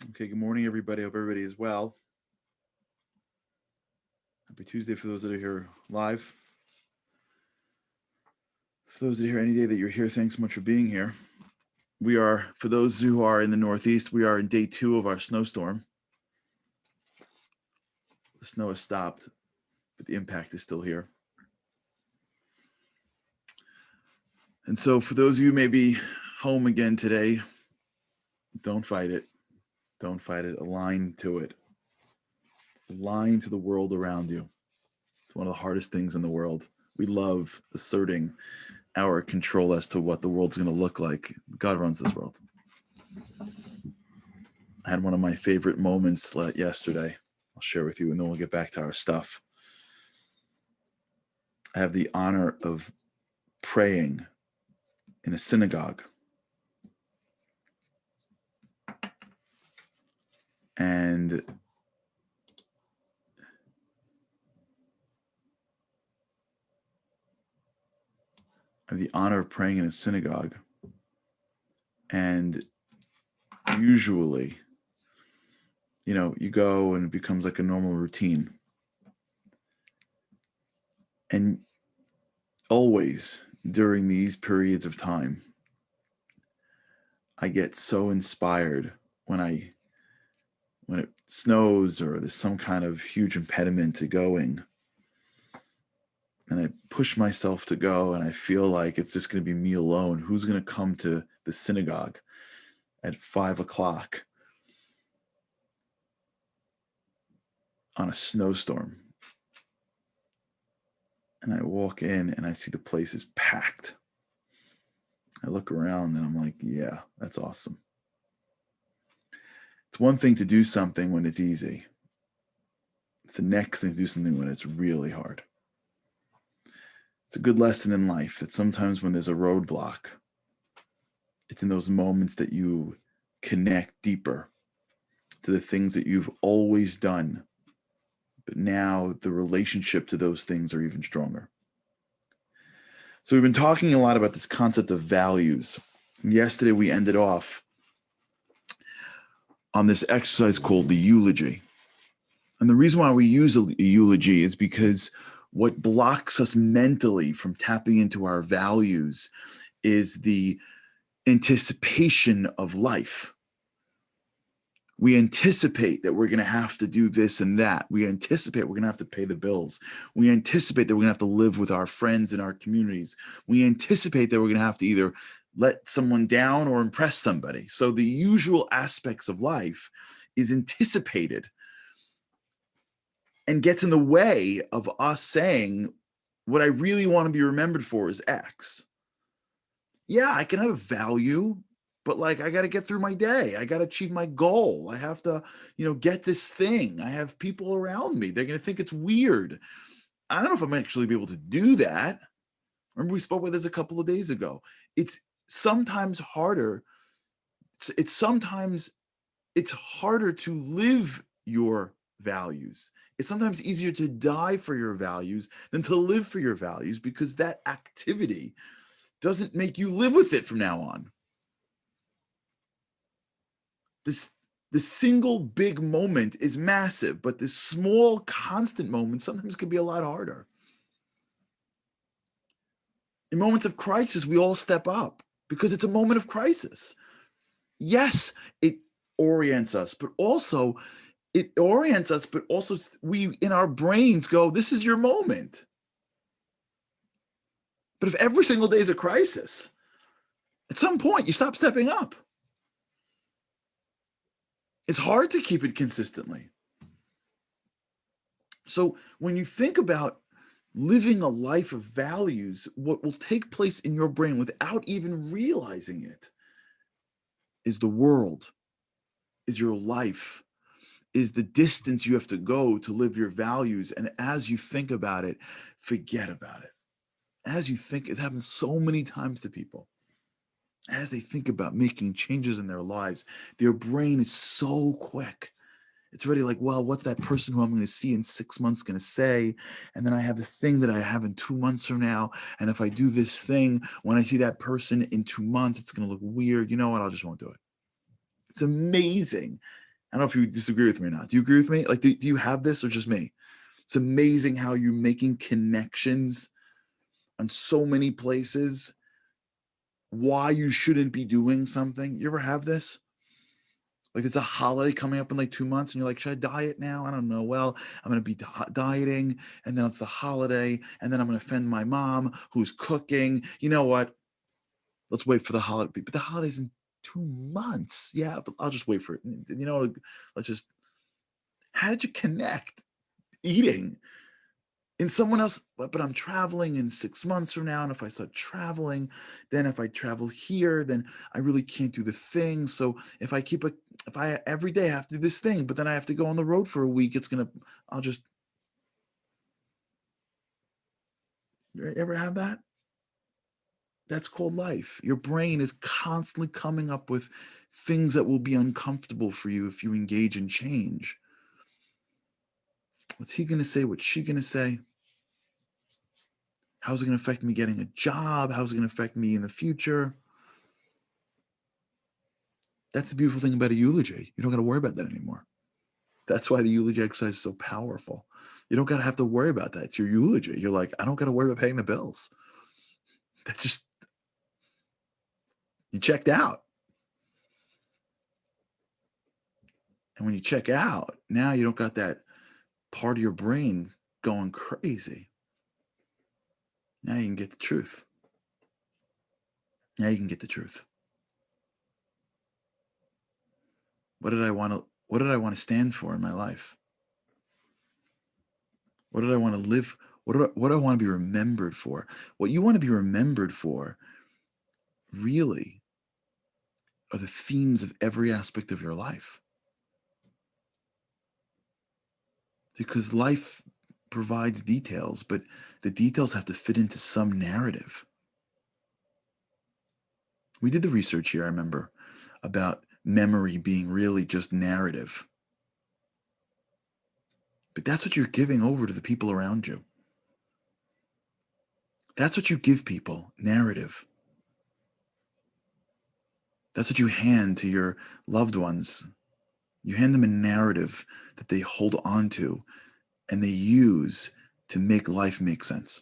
Okay, good morning, everybody. Hope everybody is well. Happy Tuesday for those that are here live. For those that are here any day that you're here, thanks so much for being here. We are, for those who are in the Northeast, we are in day 2 of our snowstorm. The snow has stopped, but the impact is still here. And so for those of you maybe home again today, don't fight it. Don't fight it. Align to it. Align to the world around you. It's one of the hardest things in the world. We love asserting our control as to what the world's going to look like. God runs this world. I had one of my favorite moments yesterday. I'll share with you, and then we'll get back to our stuff. I have the honor of praying in a synagogue. And I have the honor of praying in a synagogue. And usually, you go and it becomes like a normal routine. And always during these periods of time, I get so inspired when it snows or there's some kind of huge impediment to going. And I push myself to go, and I feel like it's just going to be me alone. Who's going to come to the synagogue at 5 o'clock on a snowstorm? And I walk in and I see the place is packed. I look around and I'm like, yeah, that's awesome. It's one thing to do something when it's easy. It's the next thing to do something when it's really hard. It's a good lesson in life that sometimes when there's a roadblock, it's in those moments that you connect deeper to the things that you've always done. But now the relationship to those things are even stronger. So we've been talking a lot about this concept of values. Yesterday we ended off on this exercise called the eulogy. And the reason why we use a eulogy is because what blocks us mentally from tapping into our values is the anticipation of life. We anticipate that we're going to have to do this and that. We anticipate we're going to have to pay the bills. We anticipate that we're going to have to live with our friends in our communities. We anticipate that we're going to have to either let someone down or impress somebody. So the usual aspects of life is anticipated and gets in the way of us saying, what I really want to be remembered for is X. Yeah, I can have a value, but like I got to get through my day. I got to achieve my goal. I have to, get this thing. I have people around me. They're going to think it's weird. I don't know if I'm actually be able to do that. Remember we spoke about this a couple of days ago. It's sometimes harder. It's harder to live your values. It's sometimes easier to die for your values than to live for your values because that activity doesn't make you live with it from now on. The single big moment is massive, but the small constant moment sometimes can be a lot harder. In moments of crisis, we all step up because it's a moment of crisis. Yes, it orients us, but also we in our brains go, this is your moment. But if every single day is a crisis, at some point you stop stepping up. It's hard to keep it consistently. So when you think about living a life of values, what will take place in your brain without even realizing it is the world, is your life, is the distance you have to go to live your values. And as you think about it, forget about it. As you think, it happens so many times to people. As they think about making changes in their lives, their brain is so quick. It's already like, well, what's that person who I'm going to see in 6 months going to say? And then I have the thing that I have in 2 months from now. And if I do this thing, when I see that person in 2 months, it's going to look weird. You know what? I just won't do it. It's amazing I don't know if you disagree with me or not. Do you agree with me? Like, do you have this or just me? It's amazing how you're making connections on so many places, why you shouldn't be doing something. You ever have this? Like, it's a holiday coming up in like 2 months, and you're like, should I diet now? I don't know. Well, I'm going to be dieting, and then it's the holiday, and then I'm going to offend my mom who's cooking. You know what? Let's wait for the holiday. But the holiday's in 2 months. Yeah, but I'll just wait for it. You know, let's just. How did you connect eating in someone else? But I'm traveling in 6 months from now, and if I start traveling, then if I travel here, then I really can't do the thing. So if I every day have to do this thing, but then I have to go on the road for a week, I'll just. You ever have that? That's called life. Your brain is constantly coming up with things that will be uncomfortable for you if you engage in change. What's he going to say? What's she going to say? How's it going to affect me getting a job? How's it going to affect me in the future? That's the beautiful thing about a eulogy. You don't got to worry about that anymore. That's why the eulogy exercise is so powerful. You don't got to have to worry about that. It's your eulogy. You're like, I don't got to worry about paying the bills. That's just, you checked out. And when you check out, now you don't got that part of your brain going crazy. Now you can get the truth. Now you can get the truth. What did I want to stand for in my life? What did I want to live? What do I want to be remembered for? What you want to be remembered for really are the themes of every aspect of your life. Because life provides details, but the details have to fit into some narrative. We did the research here, I remember, about memory being really just narrative. But that's what you're giving over to the people around you. That's what you give people, narrative. That's what you hand to your loved ones. You hand them a narrative that they hold on to and they use to make life make sense.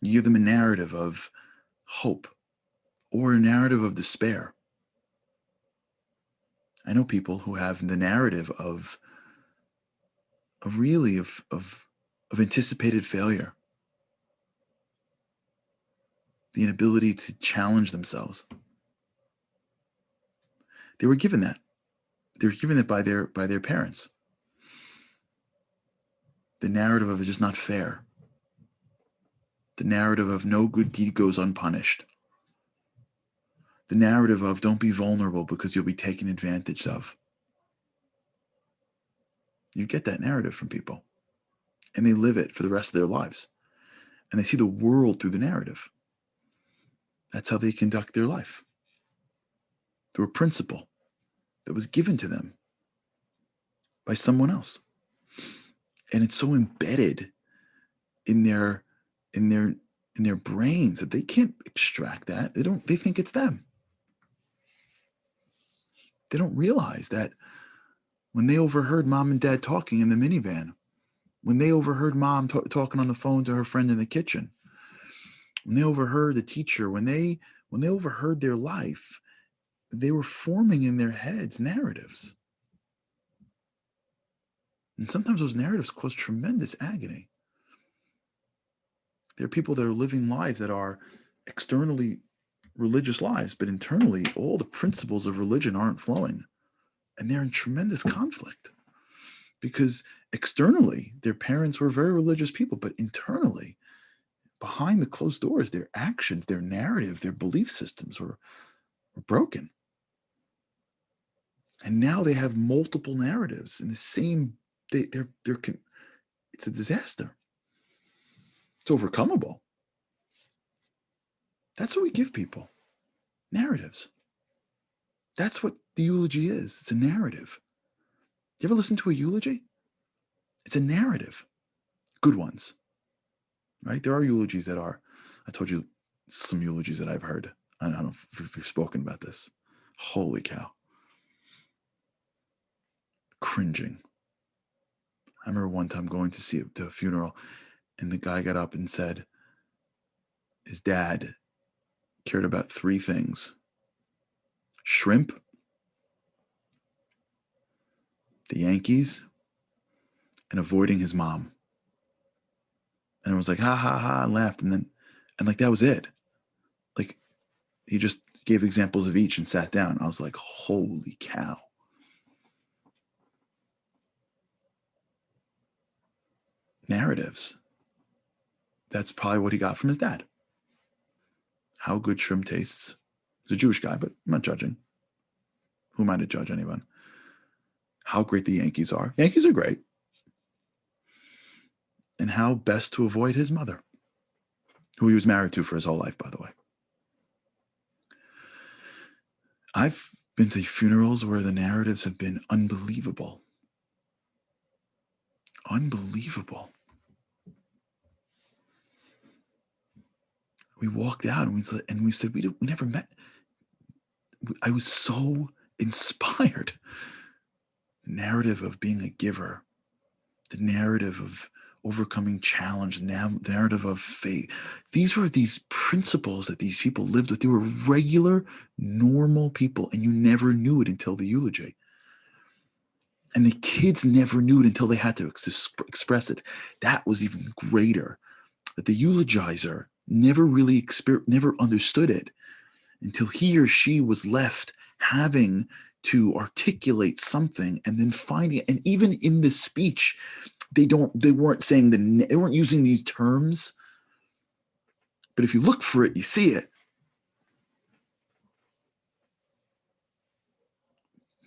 You give them a narrative of hope or a narrative of despair. I know people who have the narrative of really of anticipated failure, the inability to challenge themselves. They were given that. They were given it by their parents. The narrative of it's just not fair. The narrative of no good deed goes unpunished. The narrative of don't be vulnerable because you'll be taken advantage of. You get that narrative from people, and they live it for the rest of their lives. And they see the world through the narrative. That's how they conduct their life, through a principle that was given to them by someone else. And it's so embedded in their brains that they can't extract that. They think it's them. They don't realize that when they overheard mom and dad talking in the minivan, when they overheard mom talking on the phone to her friend in the kitchen, when they overheard the teacher, when they overheard their life, they were forming in their heads narratives. And sometimes those narratives cause tremendous agony. There are people that are living lives that are externally religious lives, but internally, all the principles of religion aren't flowing. And they're in tremendous conflict because externally, their parents were very religious people, but internally, behind the closed doors, their actions, their narrative, their belief systems were broken. And now they have multiple narratives in the same, it's a disaster. It's overcomable. That's what we give people, narratives. That's what the eulogy is. It's a narrative. You ever listen to a eulogy? It's a narrative. Good ones, right? There are eulogies that are, I told you some eulogies that I've heard. I don't know if you've spoken about this. Holy cow. cringing. I remember one time going to see a funeral, and the guy got up and said his dad cared about three things: shrimp, the Yankees, and avoiding his mom. And I was like, ha ha ha, and laughed. And like, that was it. Like, he just gave examples of each and sat down. I was like, holy cow. Narratives. That's probably what he got from his dad. How good shrimp tastes. He's a Jewish guy, but I'm not judging. Who am I to judge anyone? How great the Yankees are. Yankees are great. And how best to avoid his mother, who he was married to for his whole life, by the way. I've been to funerals where the narratives have been unbelievable. Unbelievable. We walked out and we said, we never met. I was so inspired. The narrative of being a giver, the narrative of overcoming challenge, narrative of faith. These were these principles that these people lived with. They were regular, normal people, and you never knew it until the eulogy. And the kids never knew it until they had to express it. That was even greater. That the eulogizer never really never understood it until he or she was left having to articulate something and then finding it. And even in the speech, they weren't saying they weren't using these terms. But if you look for it, you see it.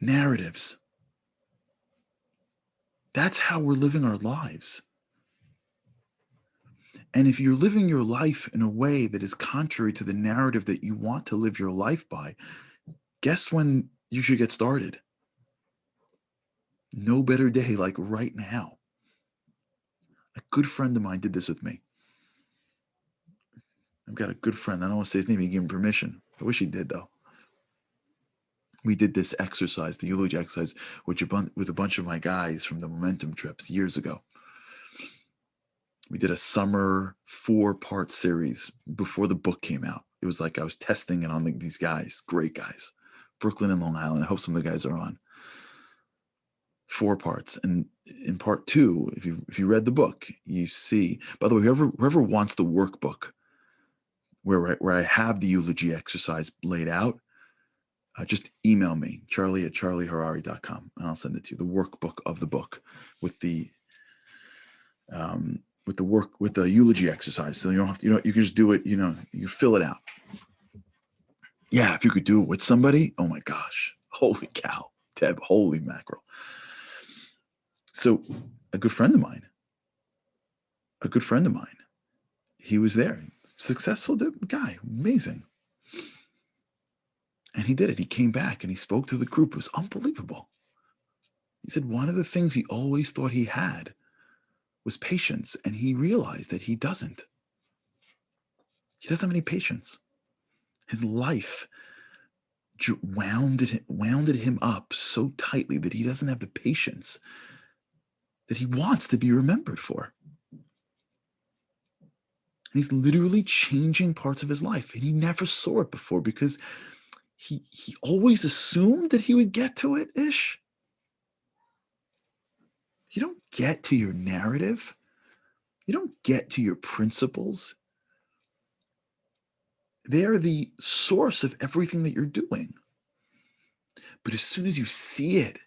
Narratives. That's how we're living our lives. And if you're living your life in a way that is contrary to the narrative that you want to live your life by, guess when you should get started? No better day like right now. A good friend of mine did this with me. I've got a good friend. I don't want to say his name. He gave him permission. I wish he did, though. We did this exercise, the eulogy exercise, with a bunch of my guys from the Momentum trips years ago. We did a summer 4-part series before the book came out. It was like I was testing it on these guys, great guys, Brooklyn and Long Island. I hope some of the guys are on. 4 parts, and in part 2, if you read the book, you see. By the way, whoever wants the workbook where I have the eulogy exercise laid out, just email me, charlie@charlieharary.com, and I'll send it to you. The workbook of the book with the eulogy exercise. So you don't have to, you can just do it. You fill it out. Yeah, if you could do it with somebody, oh my gosh, holy cow, Deb, holy mackerel. So a good friend of mine, he was there, successful guy, amazing. And he did it. He came back and he spoke to the group. It was unbelievable. He said one of the things he always thought he had was patience, and he realized that he doesn't. He doesn't have any patience. His life wounded him up so tightly that he doesn't have the patience that he wants to be remembered for. And he's literally changing parts of his life, and he never saw it before because he always assumed that he would get to it-ish. You don't get to your narrative. You don't get to your principles. They are the source of everything that you're doing. But as soon as you see it,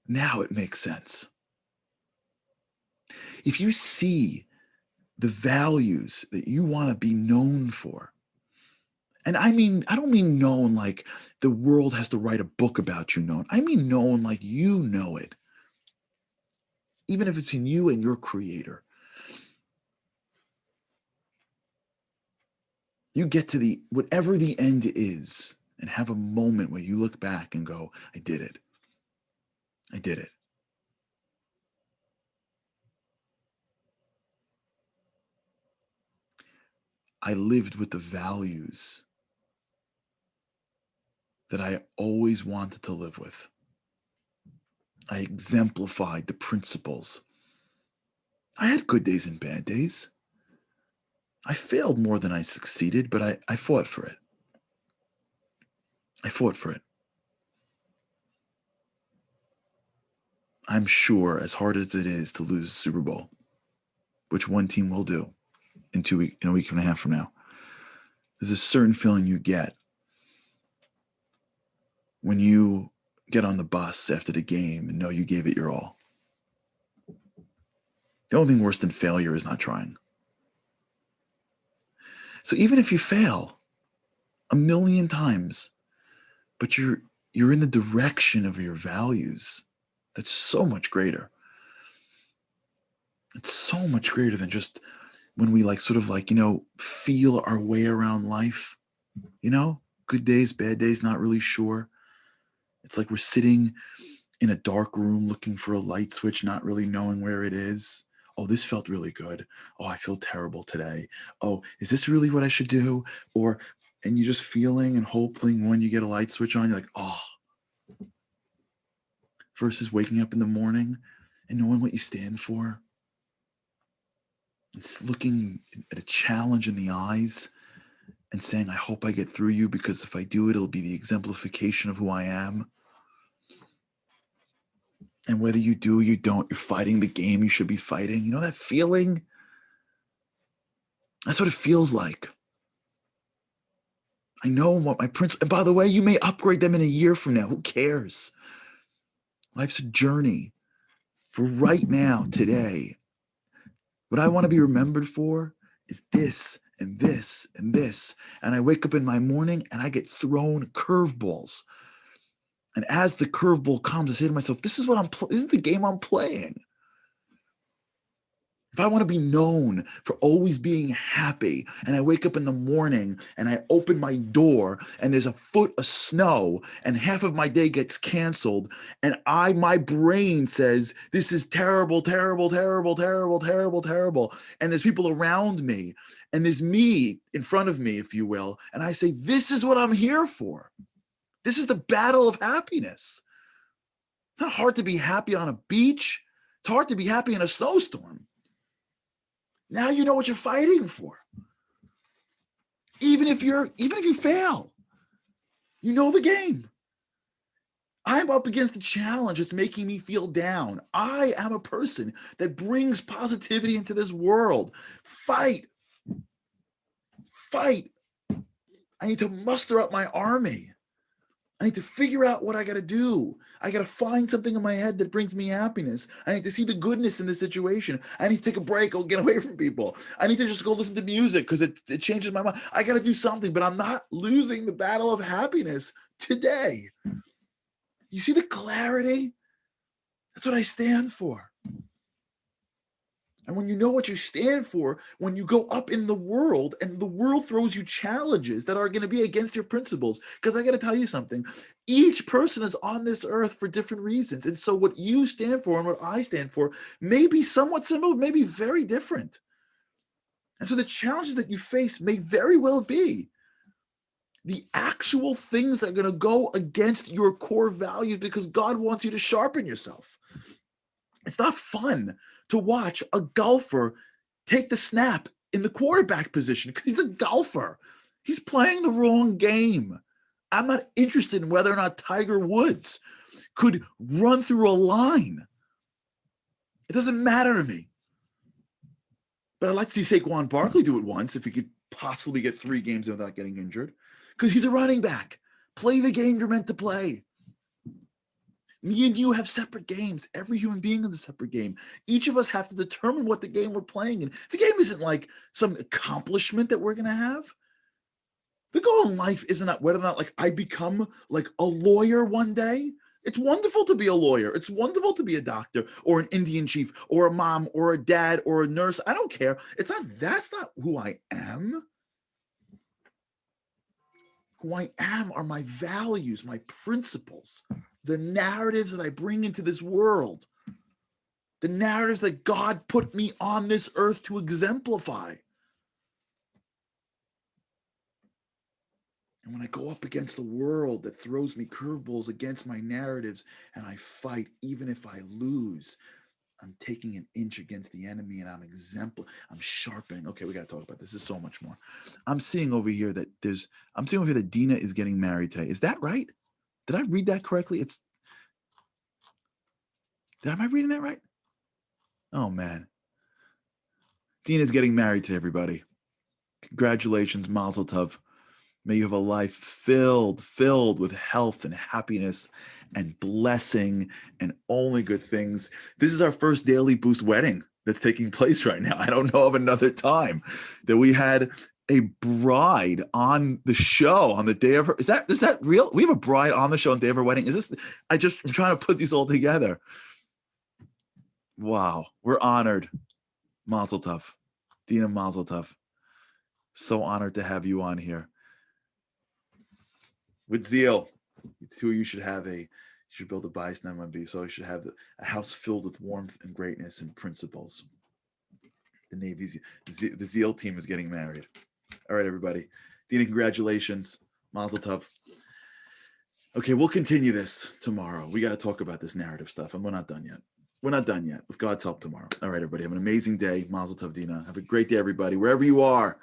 now it makes sense. If you see the values that you want to be known for, and I don't mean known like the world has to write a book about you known. I mean known like you know it. Even if it's in you and your creator. You get to whatever the end is and have a moment where you look back and go, I did it. I did it. I lived with the values that I always wanted to live with. I exemplified the principles. I had good days and bad days. I failed more than I succeeded, but I fought for it. I fought for it. I'm sure, as hard as it is to lose the Super Bowl, which one team will do in a week and a half from now, there's a certain feeling you get when you get on the bus after the game and know you gave it your all. The only thing worse than failure is not trying. So even if you fail a million times, but you're in the direction of your values, that's so much greater. It's so much greater than just when we feel our way around life, good days, bad days, not really sure. It's like we're sitting in a dark room looking for a light switch, not really knowing where it is. Oh, this felt really good. Oh, I feel terrible today. Oh, is this really what I should do? And you're just feeling and hoping when you get a light switch on, you're like, oh, versus waking up in the morning and knowing what you stand for. It's looking at a challenge in the eyes and saying, I hope I get through you, because if I do, it'll be the exemplification of who I am. And whether you do or you don't, you're fighting the game you should be fighting. You know that feeling? That's what it feels like. I know what my principles, and by the way, you may upgrade them in a year from now. Who cares? Life's a journey. For right now, today, what I want to be remembered for is this and this and this. And I wake up in my morning and I get thrown curveballs. And as the curveball comes, I say to myself, this is this is the game I'm playing. If I want to be known for always being happy, and I wake up in the morning and I open my door and there's a foot of snow and half of my day gets canceled, and my brain says, this is terrible, terrible, terrible, terrible, terrible, terrible. And there's people around me and there's me in front of me, if you will. And I say, this is what I'm here for. This is the battle of happiness. It's not hard to be happy on a beach. It's hard to be happy in a snowstorm. Now you know what you're fighting for. Even if you fail, you know the game. I'm up against a challenge that's making me feel down. I am a person that brings positivity into this world. Fight. Fight. I need to muster up my army. I need to figure out what I got to do. I got to find something in my head that brings me happiness. I need to see the goodness in the situation. I need to take a break or get away from people. I need to just go listen to music because it changes my mind. I got to do something, but I'm not losing the battle of happiness today. You see the clarity? That's what I stand for. And when you know what you stand for, when you go up in the world and the world throws you challenges that are going to be against your principles, because I got to tell you something, each person is on this earth for different reasons. And so what you stand for and what I stand for may be somewhat similar, may be very different. And so the challenges that you face may very well be the actual things that are going to go against your core values, because God wants you to sharpen yourself. It's not fun to watch a golfer take the snap in the quarterback position because he's a golfer. He's playing the wrong game. I'm not interested in whether or not Tiger Woods could run through a line. It doesn't matter to me. But I'd like to see Saquon Barkley do it once if he could possibly get 3 games without getting injured, because he's a running back. Play the game you're meant to play. Me and you have separate games. Every human being is a separate game. Each of us have to determine what the game we're playing in. The game isn't like some accomplishment that we're going to have. The goal in life isn't that whether or not I become like a lawyer one day. It's wonderful to be a lawyer. It's wonderful to be a doctor or an Indian chief or a mom or a dad or a nurse. I don't care. That's not who I am. Who I am are my values, my principles, the narratives that I bring into this world, the narratives that God put me on this earth to exemplify. And when I go up against the world that throws me curveballs against my narratives and I fight, even if I lose, I'm taking an inch against the enemy and I'm sharpening. Okay, we got to talk about this. There's so much more. I'm seeing over here that Dina is getting married today. Is that right? Did I read that correctly? Am I reading that right? Oh man. Dina's getting married to everybody. Congratulations, Mazel Tov. May you have a life filled with health and happiness and blessing and only good things. This is our first Daily Boost wedding that's taking place right now. I don't know of another time that we had a bride on the show on the day of her. Is that real? We have a bride on the show on the day of her wedding. I'm trying to put these all together. Wow. We're honored. Mazel Tov. Dina, Mazel Tov. So honored to have you on here. With zeal, the two of you should build a bias 9-1B. So you should have a house filled with warmth and greatness and principles. The Navy's, the zeal team is getting married. All right, everybody. Dina, congratulations. Mazel Tov. Okay, we'll continue this tomorrow. We got to talk about this narrative stuff, and we're not done yet. We're not done yet. With God's help tomorrow. All right, everybody. Have an amazing day. Mazel Tov, Dina. Have a great day, everybody. Wherever you are,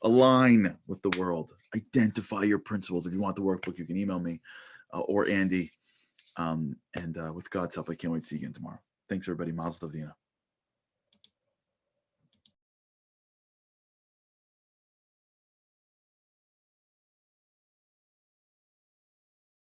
align with the world. Identify your principles. If you want the workbook, you can email me or Andy. And with God's help, I can't wait to see you again tomorrow. Thanks, everybody. Mazel Tov, Dina.